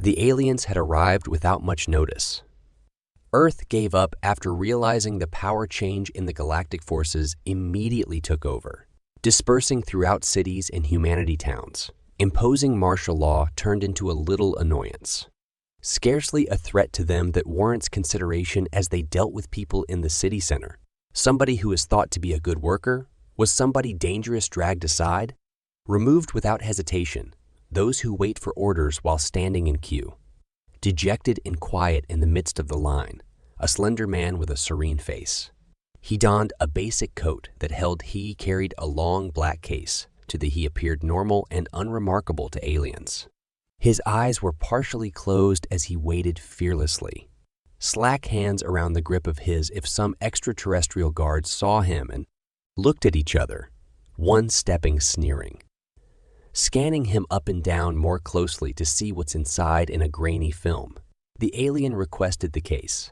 The aliens had arrived without much notice. Earth gave up after realizing the power change in the galactic forces immediately took over, dispersing throughout cities and humanity towns. Imposing martial law turned into a little annoyance. Scarcely a threat to them that warrants consideration as they dealt with people in the city center. Somebody who is thought to be a good worker? Was somebody dangerous dragged aside? Removed without hesitation, those who wait for orders while standing in queue. Dejected and quiet in the midst of the line, a slender man with a serene face. He donned a basic coat that held he carried a long black case, to the he appeared normal and unremarkable to aliens. His eyes were partially closed as he waited fearlessly. Slack hands around the grip of his if some extraterrestrial guards saw him and looked at each other, one stepping sneering. Scanning him up and down more closely to see what's inside in a grainy film, the alien requested the case.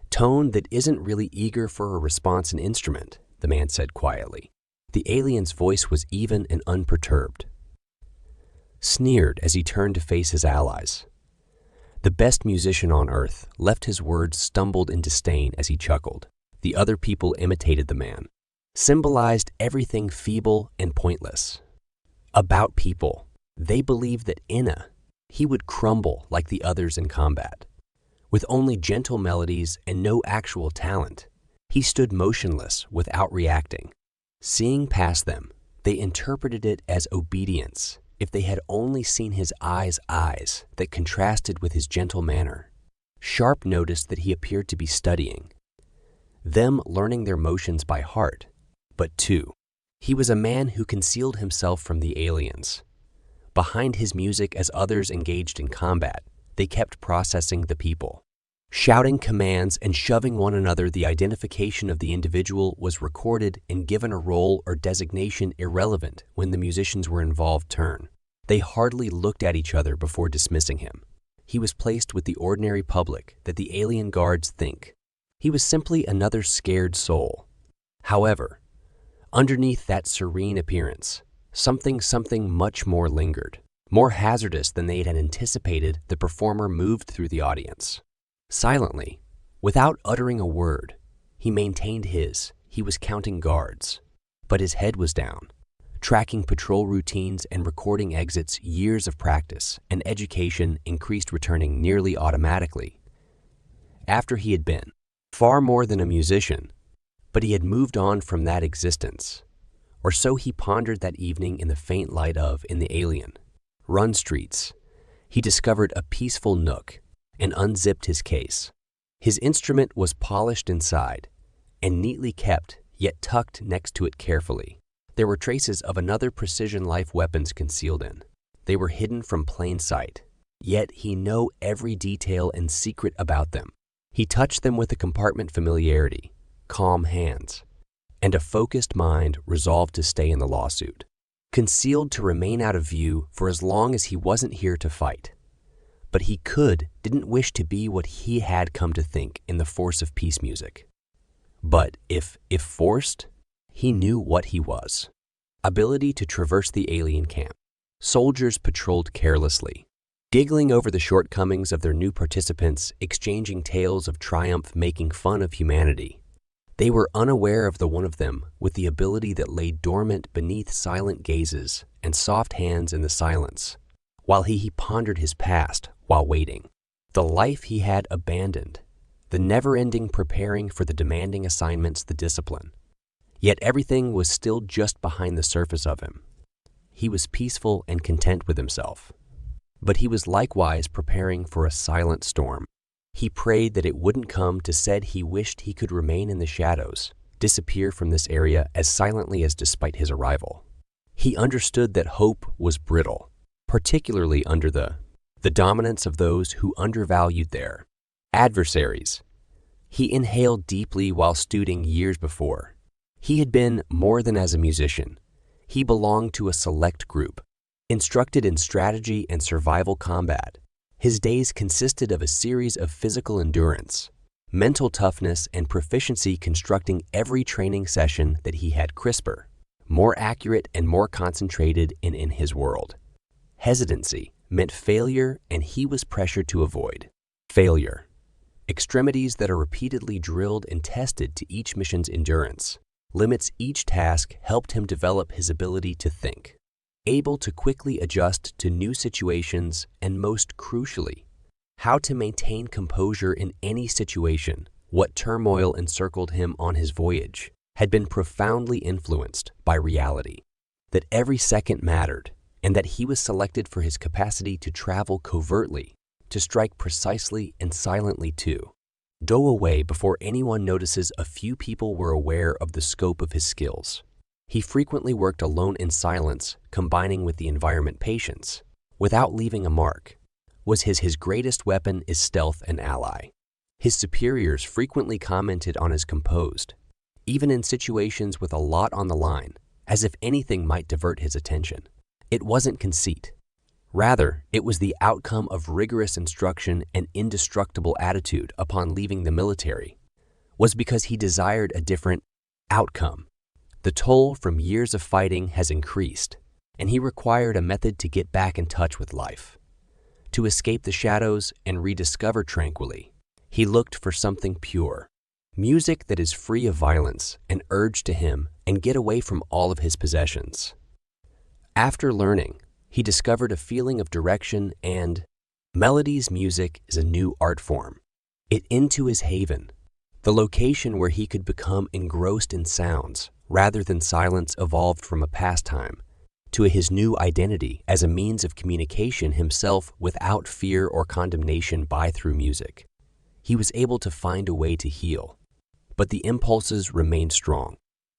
Tone that isn't really eager for a response and instrument, the man said quietly. The alien's voice was even and unperturbed. Sneered as he turned to face his allies. The best musician on Earth left his words stumbled in disdain as he chuckled. The other people imitated the man. Symbolized everything feeble and pointless. About people, they believed that he would crumble like the others in combat. With only gentle melodies and no actual talent, he stood motionless without reacting. Seeing past them, they interpreted it as obedience if they had only seen his eyes that contrasted with his gentle manner. Sharp noticed that he appeared to be studying, them learning their motions by heart, but two. He was a man who concealed himself from the aliens. Behind his music as others engaged in combat, they kept processing the people. Shouting commands and shoving one another, the identification of the individual was recorded and given a role or designation irrelevant when the musicians were involved turn. They hardly looked at each other before dismissing him. He was placed with the ordinary public that the alien guards think. He was simply another scared soul. However, underneath that serene appearance, something much more lingered. More hazardous than they had anticipated, the performer moved through the audience. Silently, without uttering a word, he maintained he was counting guards, but his head was down, tracking patrol routines and recording exits. Years of practice and education increased, returning nearly automatically. After he had been far more than a musician, but he had moved on from that existence, or so he pondered that evening in the faint light in the alien run streets. He discovered a peaceful nook and unzipped his case. His instrument was polished inside and neatly kept, yet tucked next to it carefully. There were traces of another precision life weapons concealed in. They were hidden from plain sight, yet he knew every detail and secret about them. He touched them with a compartment familiarity, calm hands, and a focused mind resolved to stay in the lawsuit. Concealed to remain out of view for as long as he wasn't here to fight. But he didn't wish to be what he had come to think in the force of peace music. But if forced, he knew what he was. Ability to traverse the alien camp. Soldiers patrolled carelessly, giggling over the shortcomings of their new participants, exchanging tales of triumph, making fun of humanity. They were unaware of the one of them with the ability that lay dormant beneath silent gazes and soft hands in the silence, while he pondered his past while waiting. The life he had abandoned, the never-ending preparing for the demanding assignments, the discipline. Yet everything was still just behind the surface of him. He was peaceful and content with himself. But he was likewise preparing for a silent storm. He prayed that it wouldn't come. He wished he could remain in the shadows, disappear from this area as silently as despite his arrival. He understood that hope was brittle, particularly under the dominance of those who undervalued their adversaries. He inhaled deeply while studing years before. He had been more than as a musician. He belonged to a select group, instructed in strategy and survival combat. His days consisted of a series of physical endurance, mental toughness, and proficiency, constructing every training session that he had crisper, more accurate, and more concentrated in his world. Hesitancy, meant failure, and he was pressured to avoid failure. Extremities that are repeatedly drilled and tested to each mission's endurance. Limits each task helped him develop his ability to think, able to quickly adjust to new situations, and most crucially, how to maintain composure in any situation. What turmoil encircled him on his voyage had been profoundly influenced by reality, that every second mattered, and that he was selected for his capacity to travel covertly, to strike precisely and silently too. Go away before anyone notices. A few people were aware of the scope of his skills. He frequently worked alone in silence, combining with the environment patience, without leaving a mark. Was his greatest weapon is stealth and ally. His superiors frequently commented on his composed, even in situations with a lot on the line, as if anything might divert his attention. It wasn't conceit. Rather, it was the outcome of rigorous instruction and indestructible attitude upon leaving the military. Was because he desired a different outcome. The toll from years of fighting has increased, and he required a method to get back in touch with life, to escape the shadows and rediscover tranquility. He looked for something pure, music that is free of violence and urge to him and get away from all of his possessions. After learning, he discovered a feeling of direction and melodies. Music is a new art form. It into his haven, the location where he could become engrossed in sounds rather than silence evolved from a pastime to his new identity as a means of communication himself without fear or condemnation by through music. He was able to find a way to heal, but the impulses remained strong.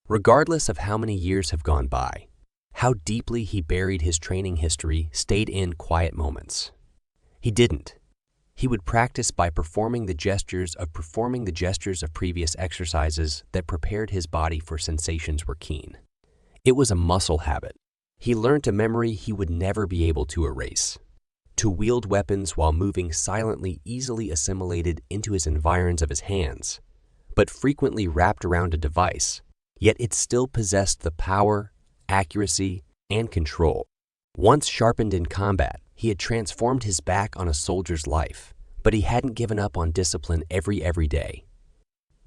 Regardless of how many years have gone by, how deeply he buried his training history stayed in quiet moments. He didn't. He would practice by performing the gestures of previous exercises that prepared his body for sensations were keen. It was a muscle habit. He learned a memory he would never be able to erase. To wield weapons while moving silently easily assimilated into his environs of his hands, but frequently wrapped around a device, yet it still possessed the power, accuracy, and control. Once sharpened in combat, he had transformed his back on a soldier's life, but he hadn't given up on discipline every day.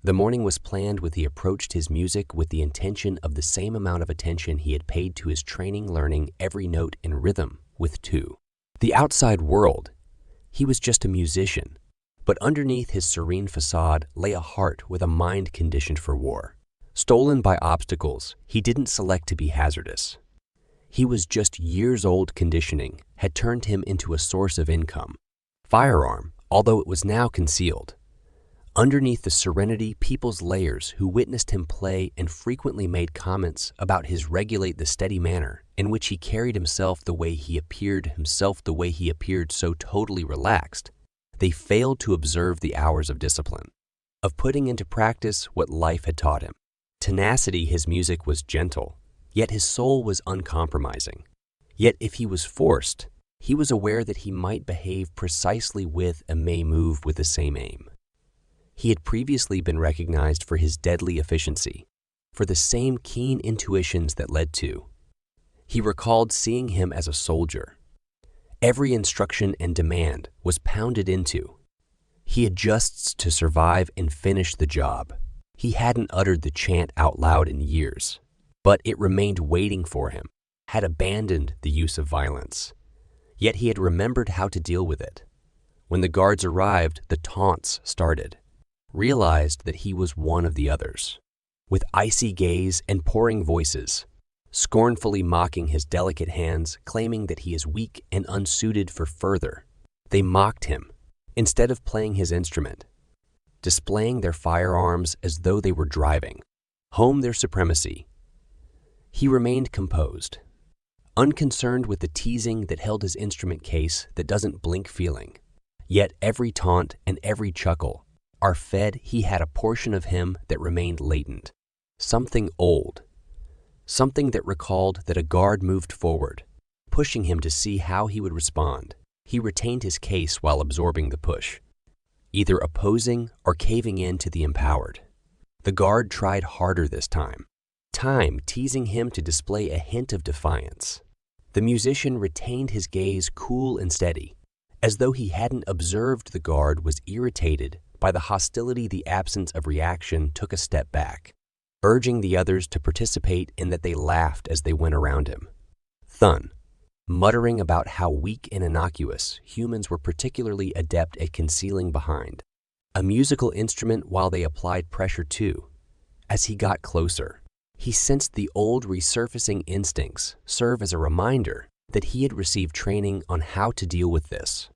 The morning was planned with he approached his music with the intention of the same amount of attention he had paid to his training, learning every note in rhythm with two. The outside world, he was just a musician, but underneath his serene facade lay a heart with a mind conditioned for war. Stolen by obstacles, he didn't select to be hazardous. He was just years old. Conditioning had turned him into a source of income. Firearm, although it was now concealed. Underneath the serenity, people's layers who witnessed him play and frequently made comments about his regulate the steady manner in which he carried himself, the way he appeared so totally relaxed. They failed to observe the hours of discipline, of putting into practice what life had taught him. Tenacity. His music was gentle, yet his soul was uncompromising. Yet if he was forced, he was aware that he might behave precisely with and may move with the same aim. He had previously been recognized for his deadly efficiency, for the same keen intuitions that led to. He recalled seeing him as a soldier. Every instruction and demand was pounded into. He adjusts to survive and finish the job. He hadn't uttered the chant out loud in years, but it remained waiting for him, had abandoned the use of violence. Yet he had remembered how to deal with it. When the guards arrived, the taunts started. Realized that he was one of the others. With icy gaze and pouring voices, scornfully mocking his delicate hands, claiming that he is weak and unsuited for further. They mocked him, instead of playing his instrument, displaying their firearms as though they were driving home their supremacy. He remained composed, unconcerned with the teasing that held his instrument case that doesn't blink feeling. Yet every taunt and every chuckle are fed. He had a portion of him that remained latent, something old, something that recalled that a guard moved forward, pushing him to see how he would respond. He retained his case while absorbing the push, either opposing or caving in to the empowered. The guard tried harder this time, teasing him to display a hint of defiance. The musician retained his gaze cool and steady, as though he hadn't observed the guard was irritated by the hostility. The absence of reaction took a step back, urging the others to participate in that. They laughed as they went around him. Thun, muttering about how weak and innocuous humans were particularly adept at concealing behind a musical instrument while they applied pressure too. As he got closer, he sensed the old resurfacing instincts serve as a reminder that he had received training on how to deal with this.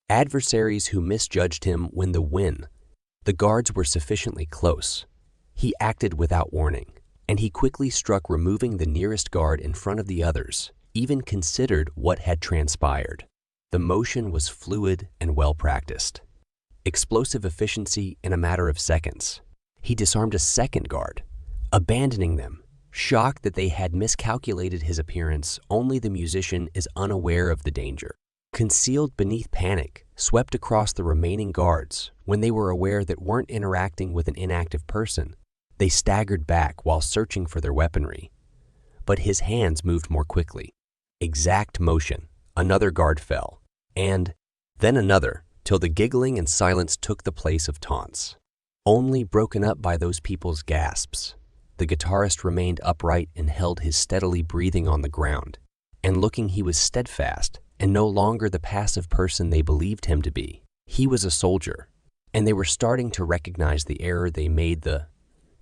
Adversaries who misjudged him when the guards were sufficiently close. He acted without warning, and he quickly struck, removing the nearest guard in front of the others, even considered what had transpired. The motion was fluid and well-practiced. Explosive efficiency in a matter of seconds. He disarmed a second guard, abandoning them, shocked that they had miscalculated his appearance. Only the musician is unaware of the danger. Concealed beneath panic, swept across the remaining guards when they were aware that weren't interacting with an inactive person. They staggered back while searching for their weaponry. But his hands moved more quickly. Exact motion. Another guard fell, and then another, till the giggling and silence took the place of taunts. Only broken up by those people's gasps. The guitarist remained upright and held his steadily breathing on the ground, and looking he was steadfast and no longer the passive person they believed him to be. He was a soldier, and they were starting to recognize the error they made.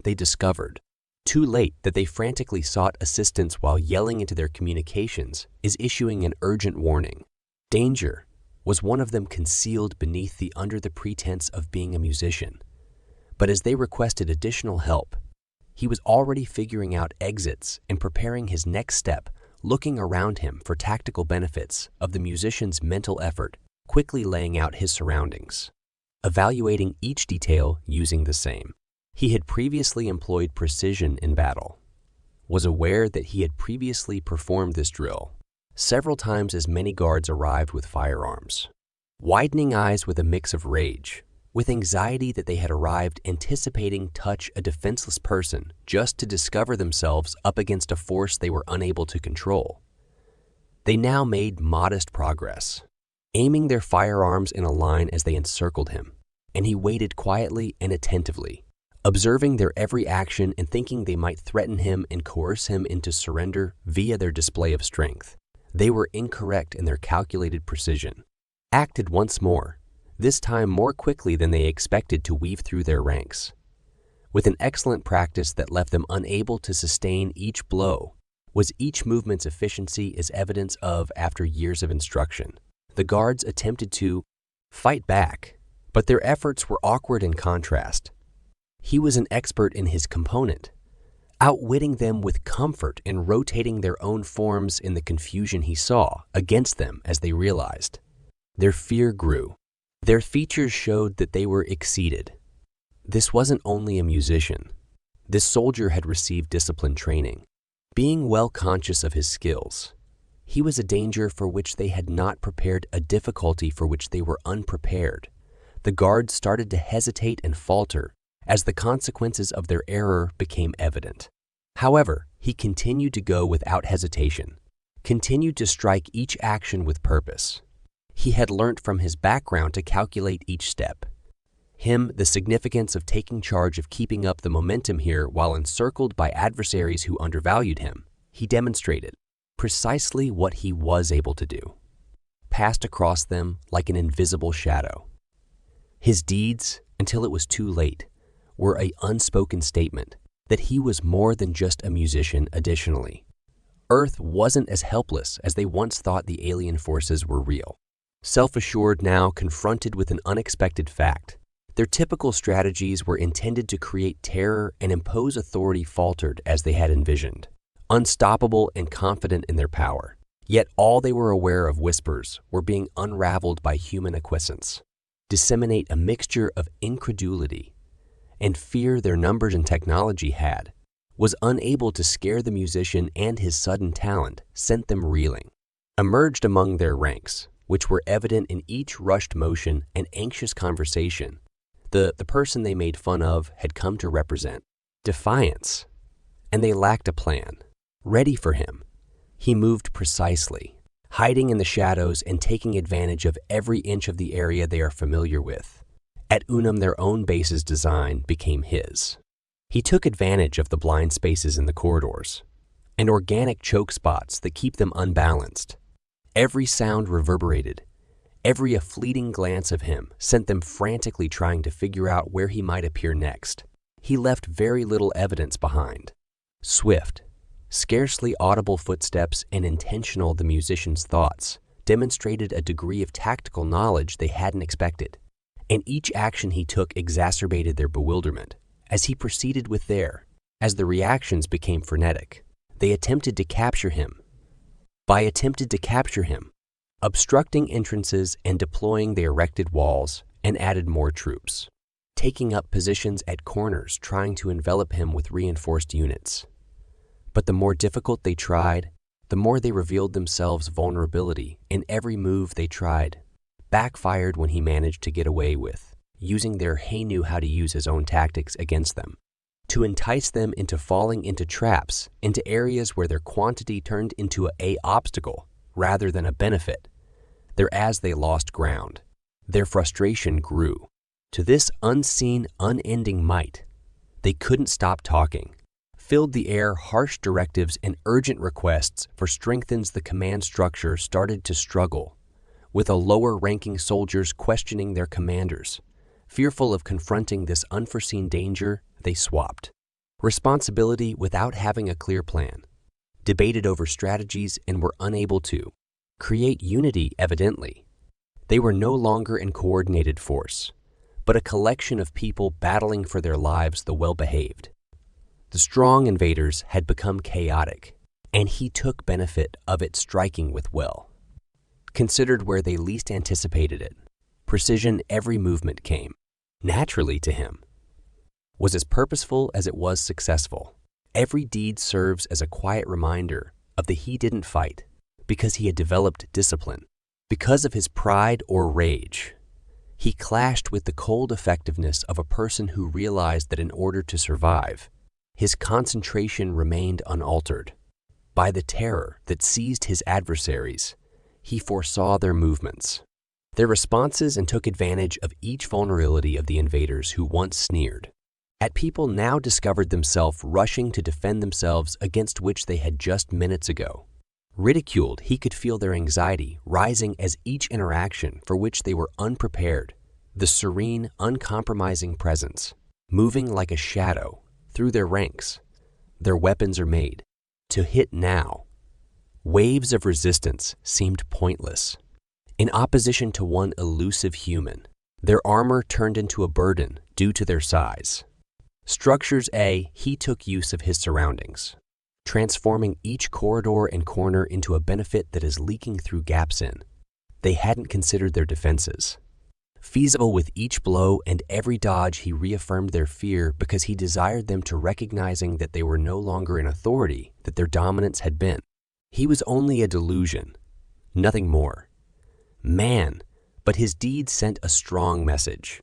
They discovered, too late, that they frantically sought assistance while yelling into their communications is issuing an urgent warning. Danger was one of them, concealed beneath under the pretense of being a musician. But as they requested additional help, he was already figuring out exits and preparing his next step, looking around him for tactical benefits of the musician's mental effort, quickly laying out his surroundings, evaluating each detail using the same. He had previously employed precision in battle, was aware that he had previously performed this drill. Several times as many guards arrived with firearms, widening eyes with a mix of rage, with anxiety that they had arrived anticipating touch a defenseless person just to discover themselves up against a force they were unable to control. They now made modest progress, aiming their firearms in a line as they encircled him, and he waited quietly and attentively, observing their every action and thinking they might threaten him and coerce him into surrender via their display of strength. They were incorrect in their calculated precision. Acted once more, this time more quickly than they expected to weave through their ranks. With an excellent practice that left them unable to sustain each blow, was each movement's efficiency as evidence of after years of instruction. The guards attempted to fight back, but their efforts were awkward in contrast. He was an expert in his component, outwitting them with comfort and rotating their own forms in the confusion he saw against them as they realized. Their fear grew. Their features showed that they were exceeded. This wasn't only a musician. This soldier had received disciplined training. Being well conscious of his skills, he was a danger for which they had not prepared, a difficulty for which they were unprepared. The guards started to hesitate and falter as the consequences of their error became evident. However, he continued to go without hesitation, continued to strike each action with purpose. He had learnt from his background to calculate each step. The significance of taking charge of keeping up the momentum here while encircled by adversaries who undervalued him. He demonstrated precisely what he was able to do, passed across them like an invisible shadow. His deeds, until it was too late, were an unspoken statement that he was more than just a musician. Additionally, Earth wasn't as helpless as they once thought. The alien forces were real. Self-assured now, confronted with an unexpected fact, their typical strategies were intended to create terror and impose authority faltered as they had envisioned. Unstoppable and confident in their power, yet all they were aware of whispers were being unraveled by human acquiescence. Disseminate a mixture of incredulity and fear their numbers and technology was unable to scare the musician, and his sudden talent sent them reeling. Emerged among their ranks, which were evident in each rushed motion and anxious conversation, the person they made fun of had come to represent defiance, and they lacked a plan. Ready for him, He moved precisely, hiding in the shadows and taking advantage of every inch of the area they are familiar with. At Unum, their own base's design became his. He took advantage of the blind spaces in the corridors and organic choke spots that keep them unbalanced. Every sound reverberated. Every fleeting glance of him sent them frantically trying to figure out where he might appear next. He left very little evidence behind. Swift, scarcely audible footsteps and intentional the musician's thoughts demonstrated a degree of tactical knowledge they hadn't expected, and each action he took exacerbated their bewilderment. As he proceeded with as the reactions became frenetic, they attempted to capture him. Obstructing entrances and deploying the erected walls and added more troops, taking up positions at corners trying to envelop him with reinforced units. But the more difficult they tried, the more they revealed themselves vulnerability, and every move they tried backfired when he managed to get away with using he knew how to use his own tactics against them, to entice them into falling into traps, into areas where their quantity turned into a obstacle rather than a benefit. As they lost ground, their frustration grew. To this unseen, unending might, they couldn't stop talking. Filled the air, harsh directives and urgent requests for strengthens the command structure started to struggle, with lower-ranking soldiers questioning their commanders. Fearful of confronting this unforeseen danger, they swapped responsibility without having a clear plan, debated over strategies and were unable to create unity. Evidently, they were no longer in coordinated force, but a collection of people battling for their lives. The well-behaved, the strong invaders had become chaotic, and he took benefit of it, striking with considered where they least anticipated it. Precision. Every movement came naturally to him, was as purposeful as it was successful. Every deed serves as a quiet reminder of he didn't fight because he had developed discipline. Because of his pride or rage, he clashed with the cold effectiveness of a person who realized that in order to survive, his concentration remained unaltered. By the terror that seized his adversaries, he foresaw their movements, their responses, and took advantage of each vulnerability of the invaders who once sneered at people now discovered themselves rushing to defend themselves against which they had just minutes ago ridiculed. He could feel their anxiety rising as each interaction for which they were unprepared, the serene, uncompromising presence, moving like a shadow through their ranks. Their weapons are made to hit now. Waves of resistance seemed pointless. In opposition to one elusive human, their armor turned into a burden due to their size. Structures. He took use of his surroundings, transforming each corridor and corner into a benefit that is leaking through gaps in. They hadn't considered their defenses. Feasible with each blow and every dodge, he reaffirmed their fear because he desired them to recognizing that they were no longer in authority, that their dominance had been. He was only a delusion, nothing more. Man, but his deeds sent a strong message.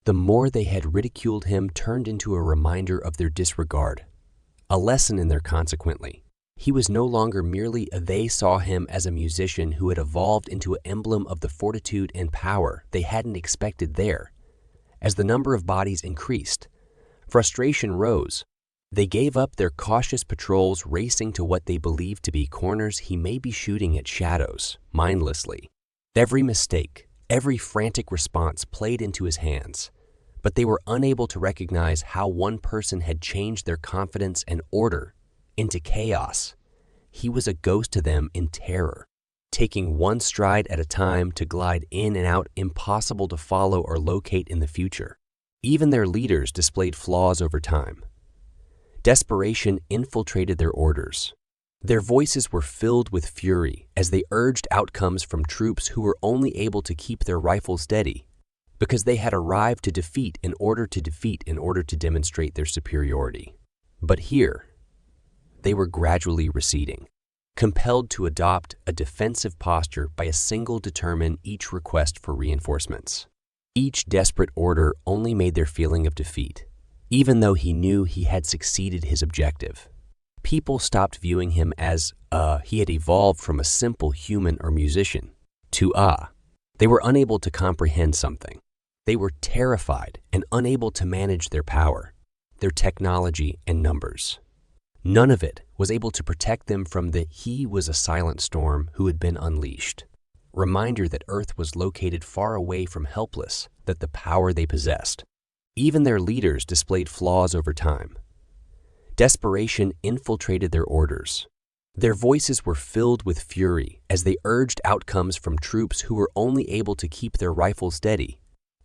The more they had ridiculed him turned into a reminder of their disregard, a lesson in their consequently. He was no longer merely they saw him as a musician who had evolved into an emblem of the fortitude and power they hadn't expected there. As the number of bodies increased, frustration rose. They gave up their cautious patrols, racing to what they believed to be corners. He may be shooting at shadows, mindlessly. Every mistake, every frantic response played into his hands, but they were unable to recognize how one person had changed their confidence and order into chaos. He was a ghost to them in terror, taking one stride at a time to glide in and out, impossible to follow or locate in the future. Even their leaders displayed flaws over time. Desperation infiltrated their orders. Their voices were filled with fury as they urged outcomes from troops who were only able to keep their rifles steady because they had arrived to defeat in order to demonstrate their superiority. But here, they were gradually receding, compelled to adopt a defensive posture by a single determine each request for reinforcements. Each desperate order only made their feeling of defeat, even though he knew he had succeeded his objective. People stopped viewing him as, he had evolved from a simple human or musician, to, they were unable to comprehend something. They were terrified and unable to manage their power, their technology and numbers. None of it was able to protect them from the he was a silent storm who had been unleashed. Reminder that Earth was located far away from helpless, that the power they possessed. Even their leaders displayed flaws over time. Desperation infiltrated their orders. Their voices were filled with fury as they urged outcomes from troops who were only able to keep their rifles steady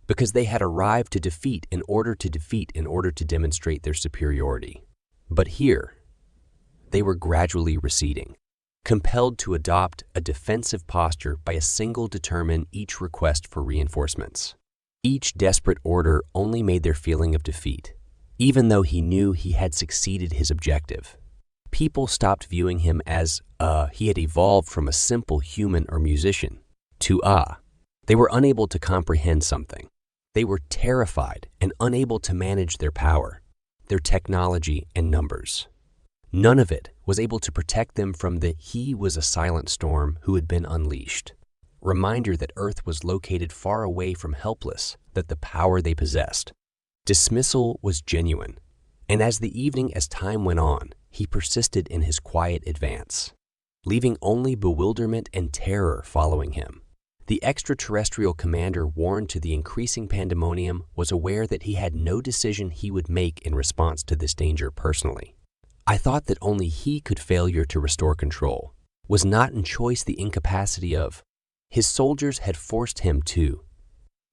because they had arrived to defeat in order to demonstrate their superiority. But here, they were gradually receding, compelled to adopt a defensive posture by a single determine each request for reinforcements. Each desperate order only made their feeling of defeat, even though he knew he had succeeded his objective. People stopped viewing him as, he had evolved from a simple human or musician, to, they were unable to comprehend something. They were terrified and unable to manage their power, their technology and numbers. None of it was able to protect them from the he was a silent storm who had been unleashed. Reminder that Earth was located far away from helpless, that the power they possessed. Dismissal was genuine, and as time went on, he persisted in his quiet advance, leaving only bewilderment and terror following him. The extraterrestrial commander, warned to the increasing pandemonium, was aware that he had no decision he would make in response to this danger personally. I thought that only he could failure to restore control. Was not in choice the incapacity of. His soldiers had forced him to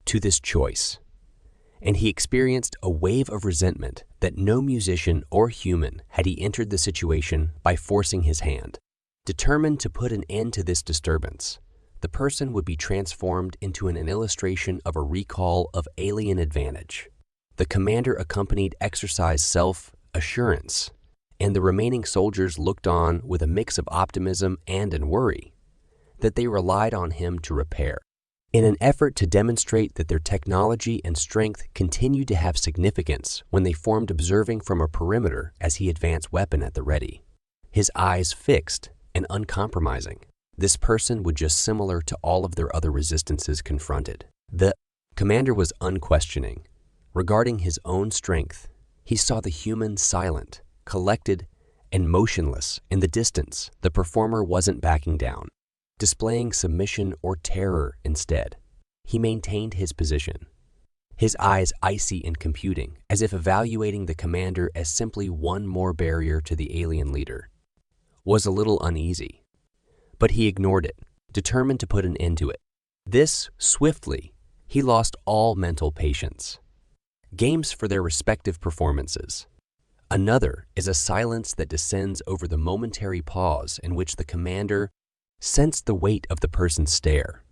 this choice. And he experienced a wave of resentment that no musician or human had he entered the situation by forcing his hand. Determined to put an end to this disturbance, the person would be transformed into an illustration of a recall of alien advantage. The commander accompanied exercise self-assurance, and the remaining soldiers looked on with a mix of optimism and worry that they relied on him to repair. In an effort to demonstrate that their technology and strength continued to have significance when they formed observing from a perimeter as he advanced weapon at the ready. His eyes fixed and uncompromising. This person would just similar to all of their other resistances confronted. The commander was unquestioning. Regarding his own strength, he saw the human silent, collected, and motionless in the distance. The performer wasn't backing down, displaying submission or terror instead. He maintained his position, his eyes icy and computing, as if evaluating the commander as simply one more barrier to the alien leader. Was a little uneasy, but he ignored it, determined to put an end to it. This, swiftly, he lost all mental patience. Games for their respective performances. Another is a silence that descends over the momentary pause in which the commander sensed the weight of the person's stare.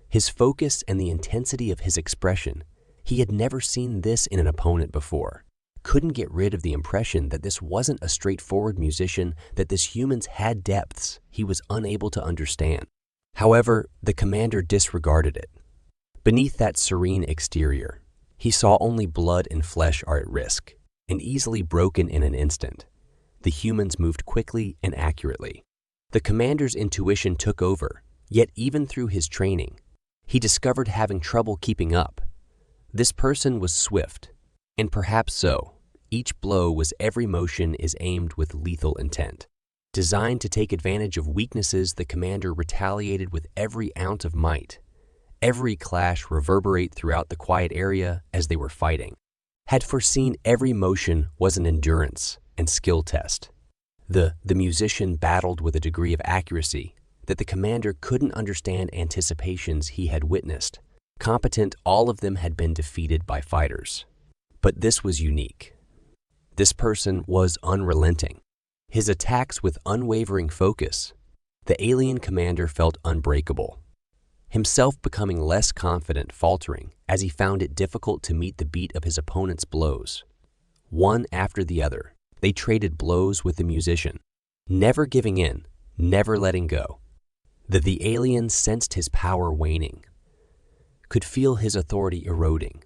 His focus and the intensity of his expression, he had never seen this in an opponent before. Couldn't get rid of the impression that this wasn't a straightforward musician, that this humans had depths he was unable to understand. However, the commander disregarded it. Beneath that serene exterior, he saw only blood and flesh are at risk, and easily broken in an instant. The humans moved quickly and accurately. The commander's intuition took over, yet even through his training, he discovered having trouble keeping up. This person was swift, and perhaps so. Each blow was every motion is aimed with lethal intent. Designed to take advantage of weaknesses, the commander retaliated with every ounce of might. Every clash reverberate throughout the quiet area as they were fighting. Had foreseen every motion was an endurance and skill test. The musician battled with a degree of accuracy that the commander couldn't understand anticipations he had witnessed. Competent, all of them had been defeated by fighters. But this was unique. This person was unrelenting. His attacks with unwavering focus. The alien commander felt unbreakable. Himself becoming less confident, faltering, as he found it difficult to meet the beat of his opponent's blows. One after the other, they traded blows with the musician, never giving in, never letting go. The alien sensed his power waning, could feel his authority eroding.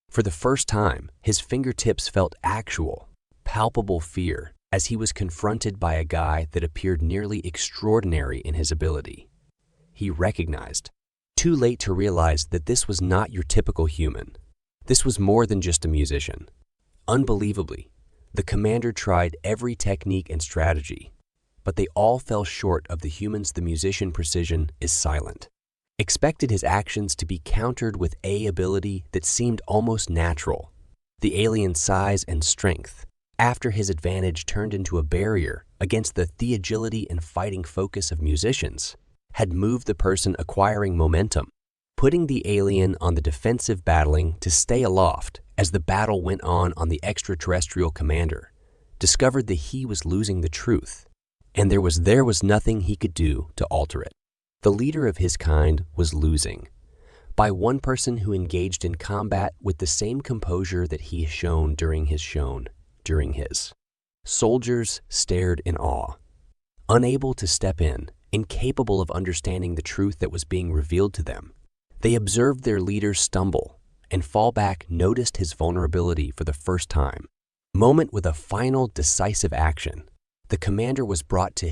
For the first time, his fingertips felt actual, palpable fear, as he was confronted by a guy that appeared nearly extraordinary in his ability. He recognized, too late to realize that this was not your typical human. This was more than just a musician. Unbelievably, the commander tried every technique and strategy, but they all fell short of the human's the musician precision is silent. Expected his actions to be countered with a ability that seemed almost natural. The alien's size and strength, after his advantage turned into a barrier against the agility and fighting focus of musicians, had moved the person acquiring momentum, putting the alien on the defensive battling to stay aloft as the battle went on the extraterrestrial commander, discovered that he was losing the truth, and there was nothing he could do to alter it. The leader of his kind was losing, by one person who engaged in combat with the same composure that he shone during his. Soldiers stared in awe, unable to step in, incapable of understanding the truth that was being revealed to them. They observed their leader stumble, and Fallback noticed his vulnerability for the first time. Moment with a final decisive action. The commander was brought to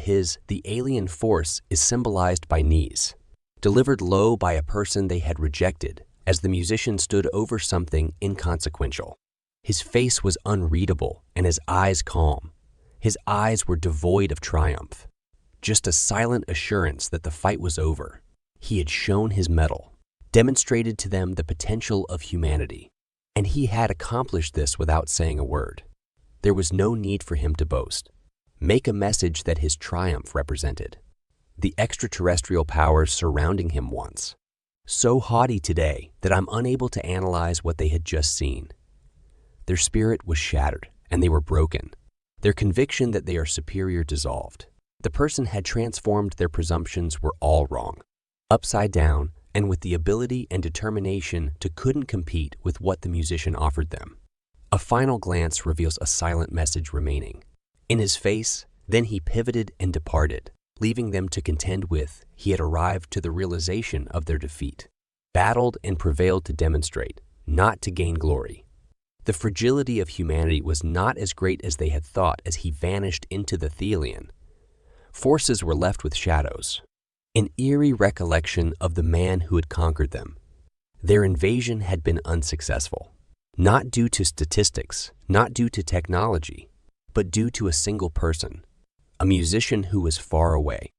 the alien force is symbolized by knees, delivered low by a person they had rejected as the musician stood over something inconsequential. His face was unreadable and his eyes calm. His eyes were devoid of triumph, just a silent assurance that the fight was over. He had shown his mettle, demonstrated to them the potential of humanity, and he had accomplished this without saying a word. There was no need for him to boast, make a message that his triumph represented. The extraterrestrial powers surrounding him once, so haughty today that I'm unable to analyze what they had just seen. Their spirit was shattered and they were broken. Their conviction that they are superior dissolved. The person had transformed their presumptions were all wrong, upside down, and with the ability and determination to couldn't compete with what the musician offered them. A final glance reveals a silent message remaining. In his face, then he pivoted and departed, leaving them to contend with. He had arrived to the realization of their defeat, battled and prevailed to demonstrate, not to gain glory. The fragility of humanity was not as great as they had thought as he vanished into the Thelian. Forces were left with shadows, an eerie recollection of the man who had conquered them. Their invasion had been unsuccessful, not due to statistics, not due to technology, but due to a single person, a musician who was far away.